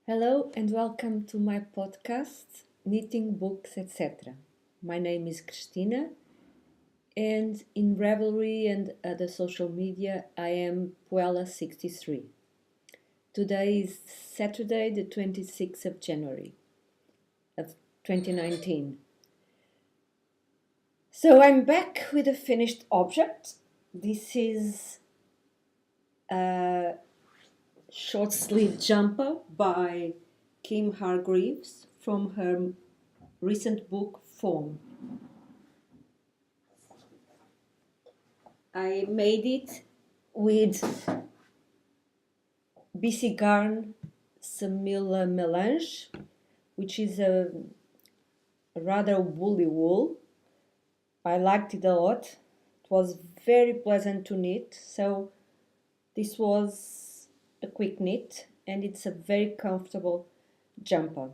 Hello and welcome to my podcast, Knitting Books, etc. My name is Cristina, and in Ravelry and other social media, I am Puella63. Today is Saturday, the 26th of January of 2019. So I'm back with a finished object. This is a short sleeve jumper by Kim Hargreaves from her recent book Form. I made it with BC Garn Samila Melange, which is a rather woolly wool. I liked it a lot. It was very pleasant to knit, so this was a quick knit and it's a very comfortable jumper.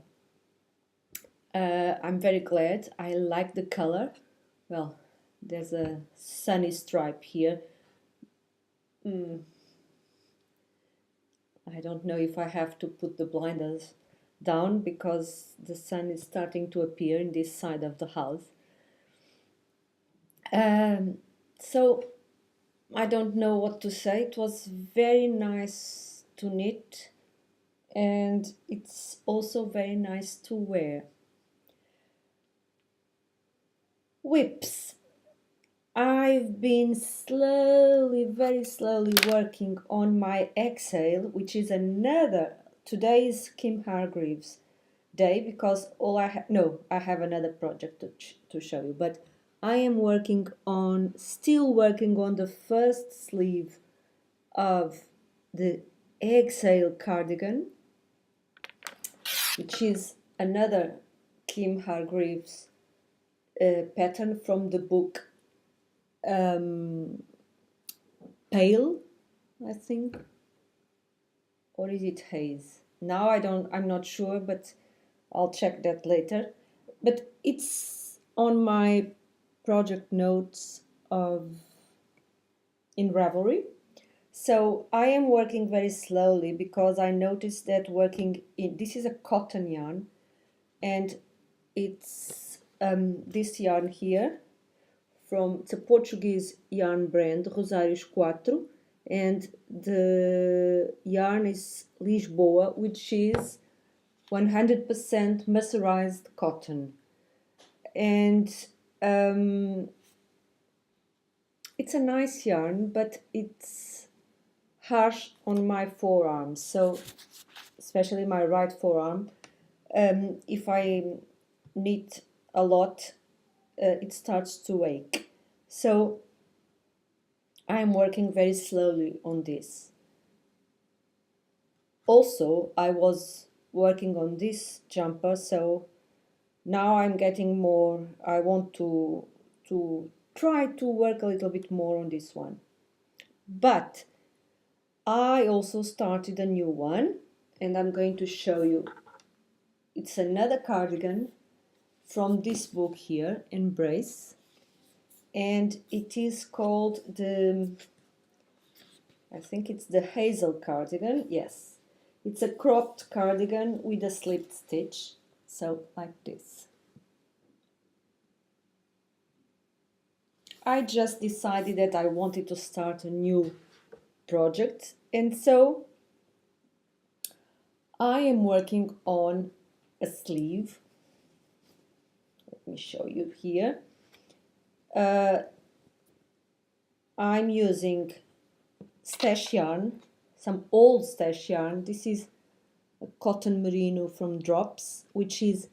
I'm very glad. I like the color. Well, there's a sunny stripe here. I don't know if I have to put the blinders down because the sun is starting to appear in this side of the house. So I don't know what to say. It was very nice to knit and it's also very nice to wear. Whips. I've been very slowly working on my exhale, which is today's Kim Hargreaves day because I have another project to show you, but I am still working on the first sleeve of the exhale cardigan, which is another Kim Hargreaves pattern from the book Pale, I think, or is it Haze? Now I'm not sure, but I'll check that later. But it's on my project notes in Ravelry. So I am working very slowly because I noticed that this is a cotton yarn, and it's this yarn here it's a Portuguese yarn brand, Rosários 4, and the yarn is Lisboa, which is 100% mercerized cotton. And it's a nice yarn, but it's harsh on my forearms, so especially my right forearm. If I knit a lot, it starts to ache. So I'm working very slowly on this. Also, I was working on this jumper, so now I'm getting more. I want to try to work a little bit more on this one. But I also started a new one, and I'm going to show you. It's another cardigan from this book here, Embrace, and it is called I think it's the Hazel cardigan. Yes, it's a cropped cardigan with a slipped stitch, so like this. I just decided that I wanted to start a new project, and so I am working on a sleeve. Let me show you here. I'm using stash yarn, some old stash yarn. This is a cotton merino from Drops, which is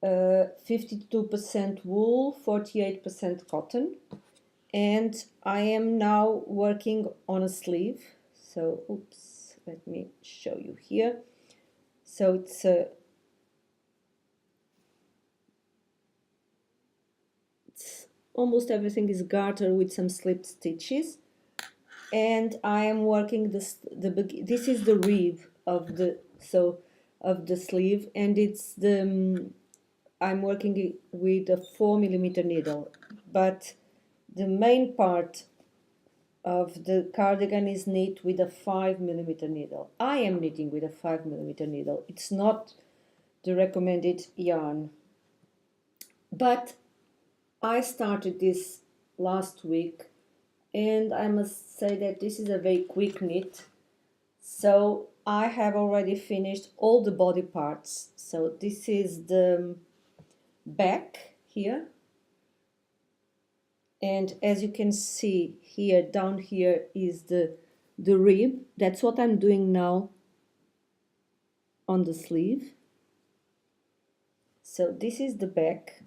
52% wool, 48% cotton. And I am now working on a sleeve. So, let me show you here. So it's almost everything is garter with some slipped stitches. And I am working this is the rib of the sleeve, and I'm working with a 4mm needle, but the main part of the cardigan is knit with a 5mm needle. I am knitting with a 5mm needle. It's not the recommended yarn. But I started this last week, and I must say that this is a very quick knit. So I have already finished all the body parts. So this is the back here. And as you can see here, down here is the rib. That's what I'm doing now on the sleeve. So this is the back.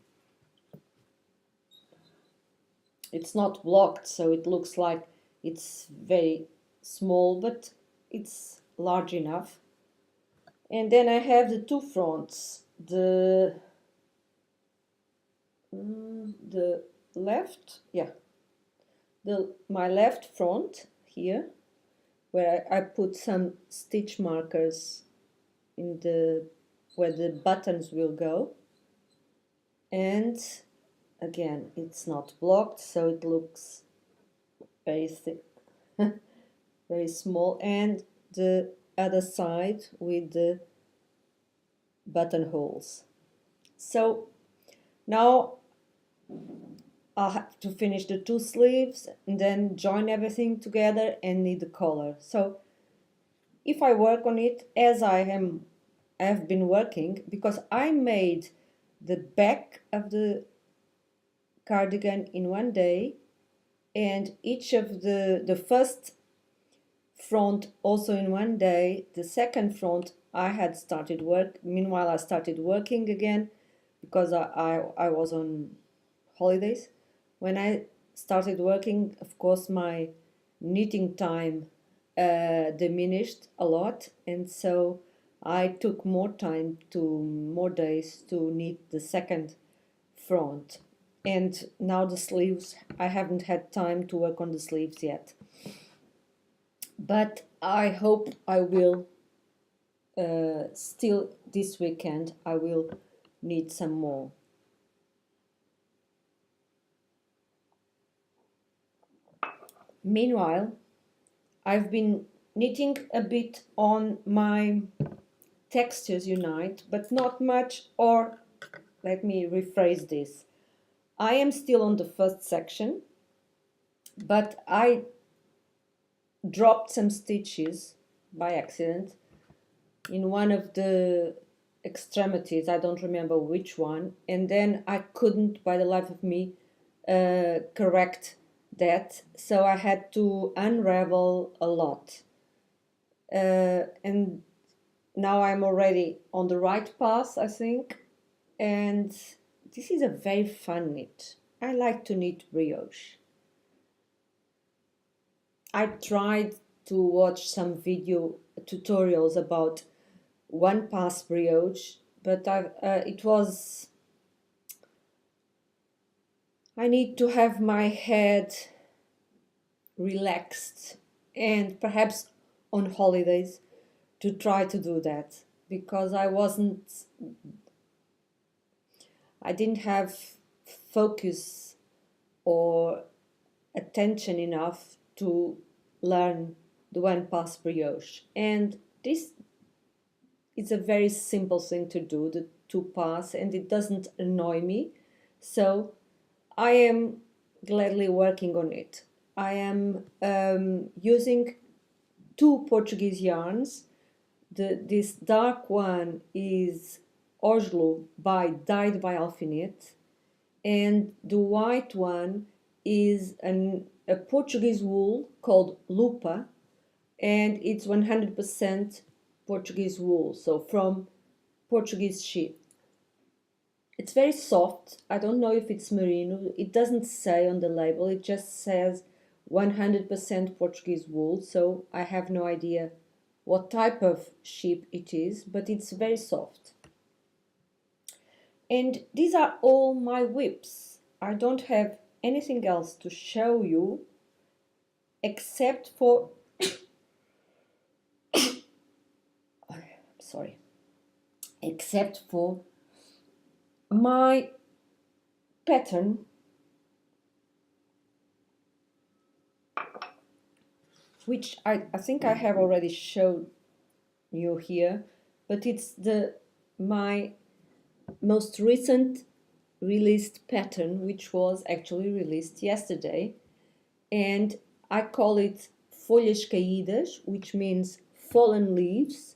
It's not blocked, so it looks like it's very small, but it's large enough. And then I have the two fronts, the left, yeah, my left front here, where I put some stitch markers in where the buttons will go, and again it's not blocked, so it looks very thick, very small, and the other side with the buttonholes. So now I'll have to finish the two sleeves and then join everything together and knit the collar. So if I work on it as I have been working, because I made the back of the cardigan in one day, and each of the first front also in one day, the second front I had started work. Meanwhile, I started working again because I was on holidays. When I started working, of course, my knitting time diminished a lot, and so I took more days to knit the second front. And now the sleeves, I haven't had time to work on the sleeves yet. But I hope I will, still this weekend, I will knit some more. Meanwhile, I've been knitting a bit on my Textures Unite, but not much, or let me rephrase this. I am still on the first section, but I dropped some stitches by accident in one of the extremities, I don't remember which one, and then I couldn't, by the life of me, correct that, so I had to unravel a lot. And now I'm already on the right path, I think, and this is a very fun knit. I like to knit brioche. I tried to watch some video tutorials about one pass brioche, but I need to have my head relaxed and perhaps on holidays to try to do that, because I didn't have focus or attention enough to learn the one pass brioche. And this is a very simple thing to do, the two pass, and it doesn't annoy me. So I am gladly working on it. I am using two Portuguese yarns. This dark one is Oslo dyed by Alfinete, and the white one is a Portuguese wool called Lupa, and it's 100% Portuguese wool, so from Portuguese sheep. It's very soft. I don't know if it's merino. It doesn't say on the label. It just says 100% Portuguese wool, so I have no idea what type of sheep it is, but it's very soft. And these are all my whips. I don't have anything else to show you except for sorry, except for my pattern which I think I have already showed you here, but it's my most recent released pattern, which was actually released yesterday, and I call it Folhas Caídas, which means fallen leaves,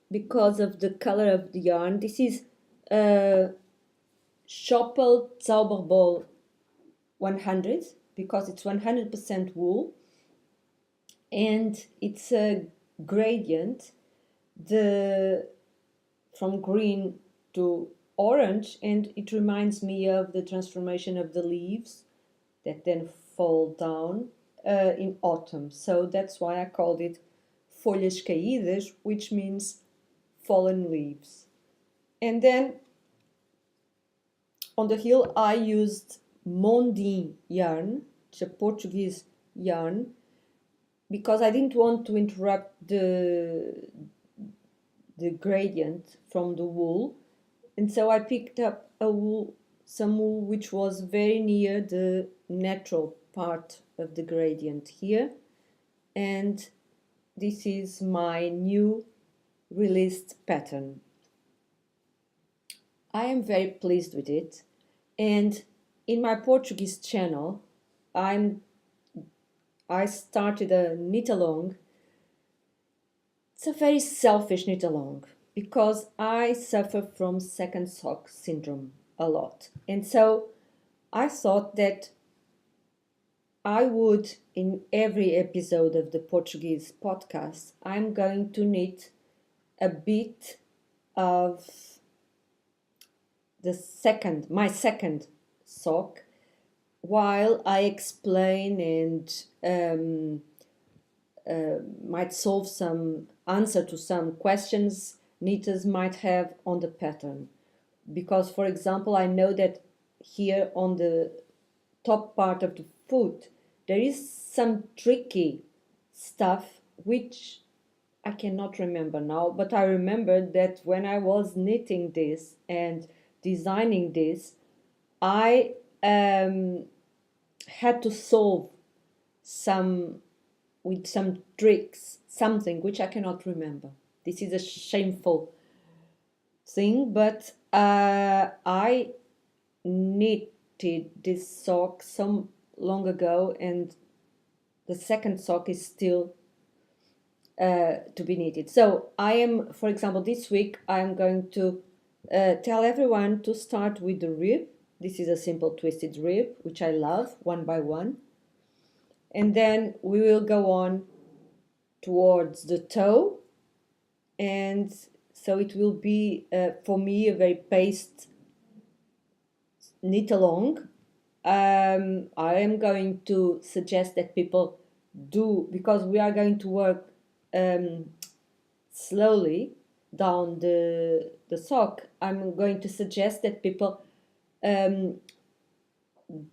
because of the color of the yarn. This is Schoppel Zauberball 100 because it's 100% wool, and it's a gradient from green to orange, and it reminds me of the transformation of the leaves that then fall down in autumn. So that's why I called it Folhas Caídas, which means fallen leaves. And then on the heel I used Mondim yarn, it's a Portuguese yarn, because I didn't want to interrupt the gradient from the wool, and so I picked up some wool which was very near the natural part of the gradient here, and this is my new released pattern. I am very pleased with it, and in my Portuguese channel I started a knit along. It's a very selfish knit along because I suffer from second sock syndrome a lot, and so I thought that I would, in every episode of the Portuguese podcast, I'm going to knit a bit of my second sock, while I explain and might solve some answer to some questions knitters might have on the pattern. Because, for example, I know that here on the top part of the foot there is some tricky stuff which I cannot remember now, but I remember that when I was knitting this and designing this, I had to solve some tricks, something which I cannot remember. This is a shameful thing, but I knitted this sock some long ago, and the second sock is still to be knitted. So I am, for example, this week I am going to tell everyone to start with the rib. This is a simple twisted rib, which I love, one by one. And then we will go on towards the toe, and so it will be for me a very paced knit along. I am going to suggest that people do, because we are going to work slowly down the sock. I'm going to suggest that people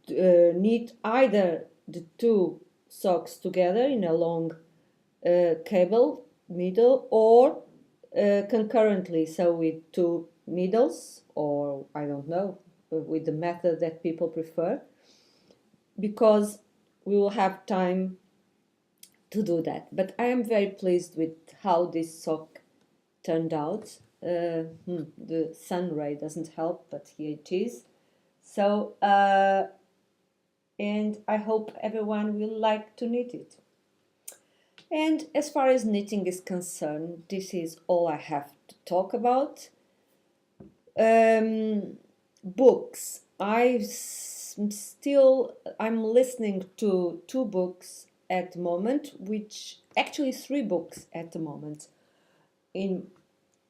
knit either the two socks together in a long cable needle, or concurrently, so with two needles, or I don't know, with the method that people prefer, because we will have time to do that. But I am very pleased with how this sock turned out. The sun ray doesn't help, but here it is. So and I hope everyone will like to knit it. And as far as knitting is concerned, this is all I have to talk about. Books. I'm listening to two books at the moment, which actually three books at the moment in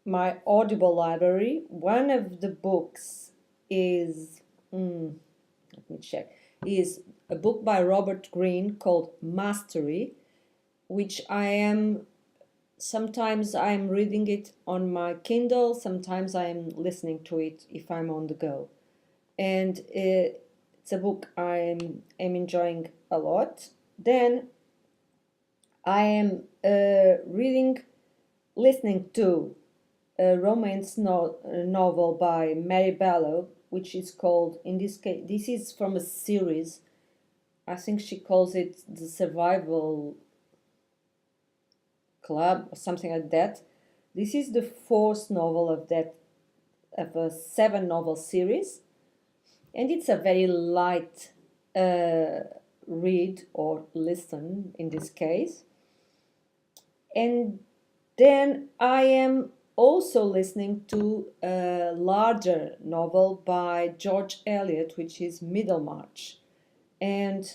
my Audible library. One of the books is, let me check, is a book by Robert Greene called Mastery, which sometimes I'm reading it on my Kindle, sometimes I'm listening to it if I'm on the go. And it's a book I'm enjoying a lot. Then I am listening to a romance novel by Mary Bellow, which is called, in this case, this is from a series. I think she calls it the survival club or something like that. This is the fourth novel of a seven novel series, and it's a very light uh, read or listen in this case. And then I am also listening to a larger novel by George Eliot, which is Middlemarch. And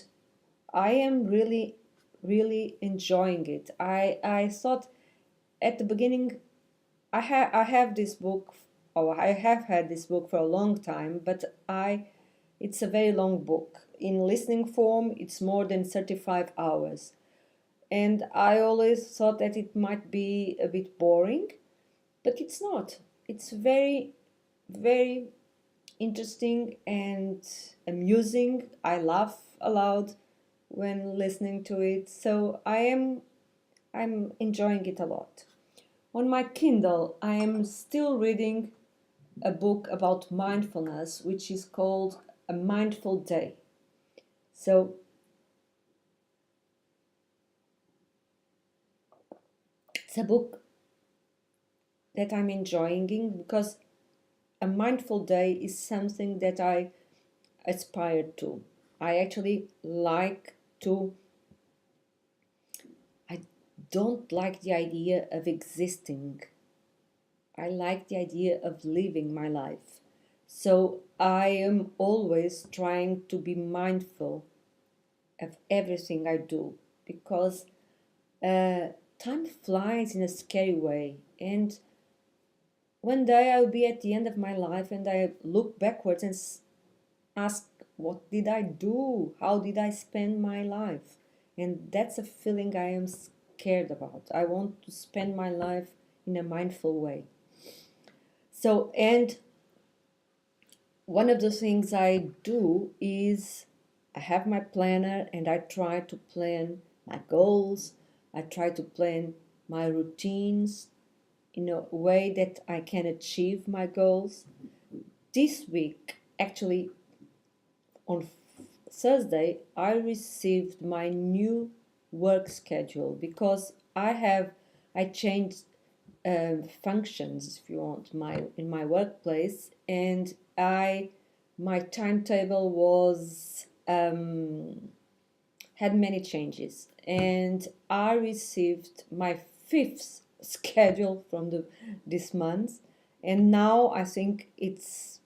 I am really, really enjoying it. I thought at the beginning, I have this book, or I have had this book for a long time, but it's a very long book. In listening form, it's more than 35 hours. And I always thought that it might be a bit boring, but it's not. It's very, very interesting and amusing. I laugh aloud when listening to it, so I'm enjoying it a lot. On my Kindle, I am still reading a book about mindfulness, which is called A Mindful Day. So it's a book that I'm enjoying because a mindful day is something that I aspire to. I actually like to, I don't like the idea of existing. I like the idea of living my life. So I am always trying to be mindful of everything I do because uh, time flies in a scary way. And one day I'll be at the end of my life and I look backwards and ask, what did I do? How did I spend my life? And that's a feeling I am scared about. I want to spend my life in a mindful way. So, and one of the things I do is I have my planner and I try to plan my goals. I try to plan my routines in a way that I can achieve my goals. This week, actually, on Thursday, I received my new work schedule because I changed functions, if you want, my in my workplace, and I my timetable was had many changes, and I received my fifth schedule from the this month, and now I think it's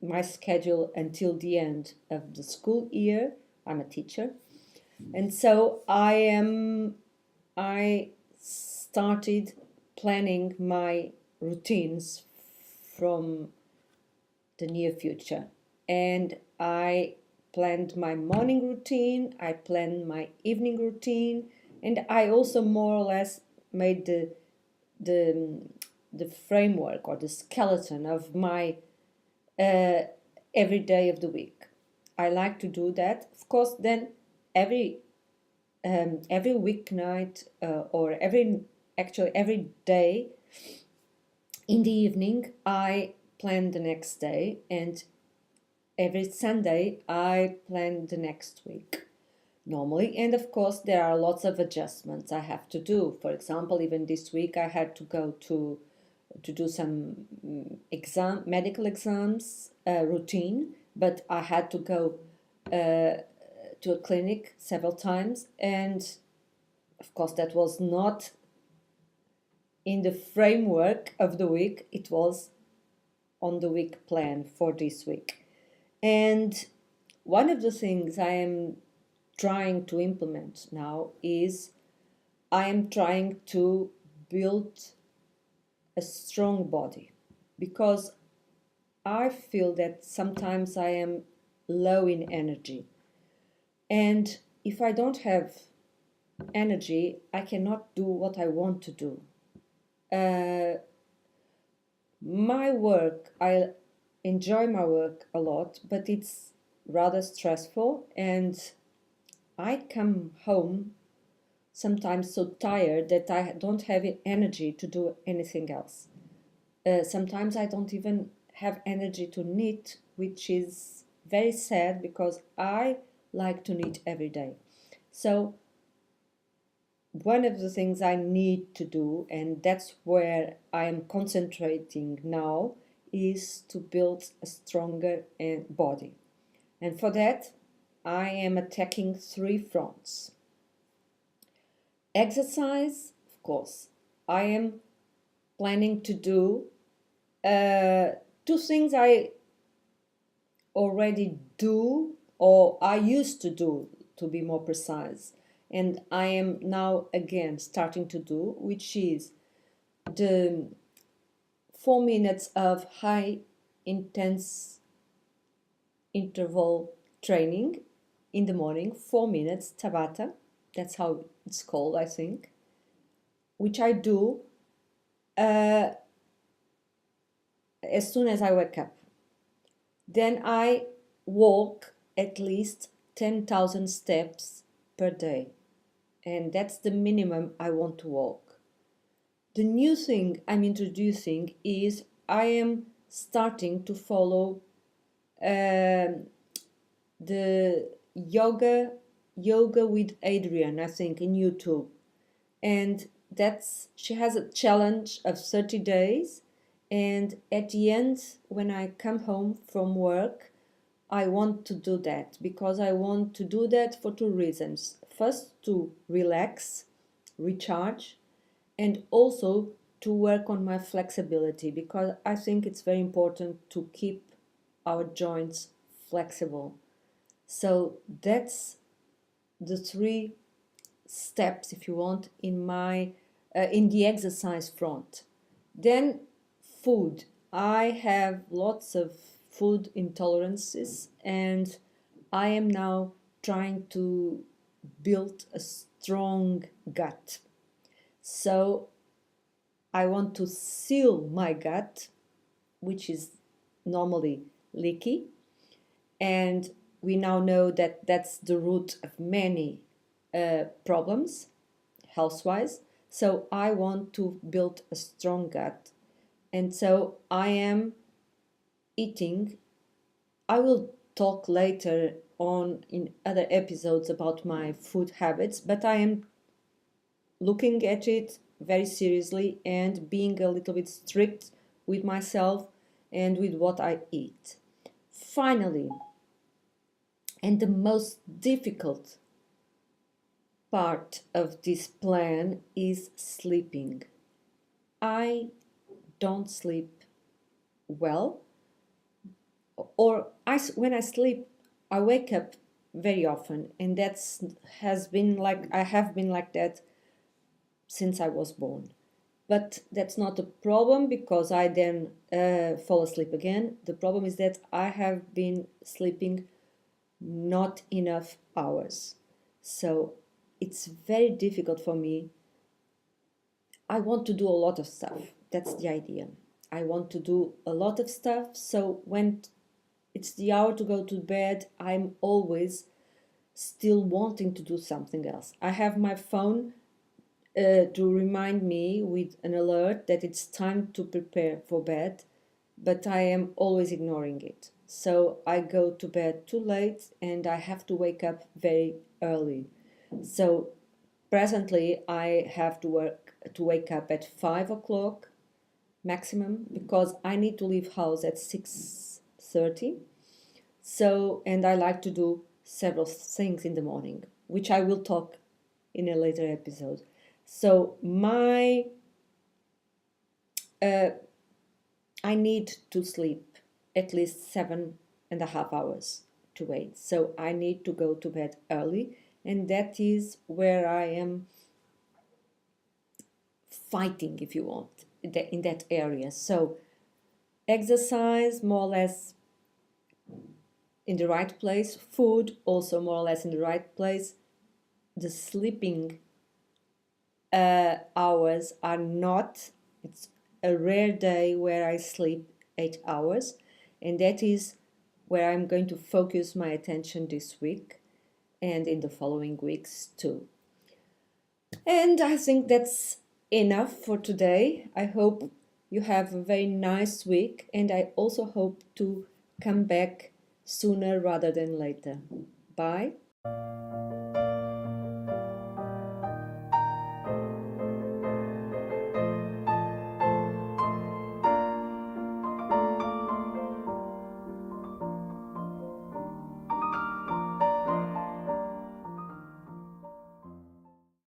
my schedule until the end of the school year. I'm a teacher, and so I started planning my routines from the near future. And I planned my morning routine, I planned my evening routine, and I also more or less made the, the framework or the skeleton of my uh, every day of the week. I like to do that. Of course, then every every weeknight or every day in the evening, I plan the next day, and every Sunday, I plan the next week normally. And of course, there are lots of adjustments I have to do. For example, even this week, I had to go to do some medical exams routine, but I had to go to a clinic several times, and of course, that was not in the framework of the week, it was on the week plan for this week. And one of the things I am trying to implement now is I am trying to build a strong body because I feel that sometimes I am low in energy. And if I don't have energy, I cannot do what I want to do. My work, I enjoy my work a lot, but it's rather stressful, and I come home sometimes so tired that I don't have energy to do anything else. Sometimes I don't even have energy to knit, which is very sad because I like to knit every day. So one of the things I need to do, and that's where I am concentrating now, is to build a stronger body. And for that, I am attacking three fronts. Exercise, of course. I am planning to do two things I already do, or I used to do, to be more precise, and I am now again starting to do, which is the 4 minutes of high intense interval training in the morning, 4 minutes Tabata, that's how it's called, I think, which I do uh, as soon as I wake up. Then I walk at least 10,000 steps per day, and that's the minimum I want to walk. The new thing I'm introducing is I am starting to follow the yoga with Adrian, I think, in YouTube, and that's she has a challenge of 30 days, and at the end, when I come home from work, I want to do that because I want to do that for two reasons. First, to relax, recharge, and also to work on my flexibility, because I think it's very important to keep our joints flexible. So that's the three steps, if you want, in the exercise front. Then food. I have lots of food intolerances, and I am now trying to build a strong gut. So I want to seal my gut, which is normally leaky, and we now know that that's the root of many problems health-wise. So I want to build a strong gut, and so I am eating. I will talk later on in other episodes about my food habits, but I am looking at it very seriously and being a little bit strict with myself and with what I eat. Finally, and the most difficult part of this plan is sleeping. I don't sleep well, or when I sleep, I wake up very often, and I have been like that since I was born. But that's not a problem because I then fall asleep again. The problem is that I have been sleeping not enough hours. So it's very difficult for me. I want to do a lot of stuff. That's the idea. I want to do a lot of stuff. So when it's the hour to go to bed, I'm always still wanting to do something else. I have my phone to remind me with an alert that it's time to prepare for bed, but I am always ignoring it. So I go to bed too late and I have to wake up very early. So presently I have to wake up at 5 o'clock maximum because I need to leave house at 6:30. So, and I like to do several things in the morning, which I will talk in a later episode. So I need to sleep at least 7.5 hours to 8. So I need to go to bed early, and that is where I am fighting, if you want, in that area. So exercise more or less in the right place, food also more or less in the right place. The sleeping hours are not, it's a rare day where I sleep 8 hours, and that is where I'm going to focus my attention this week and in the following weeks too. And I think that's enough for today. I hope you have a very nice week, and I also hope to come back sooner rather than later. Bye.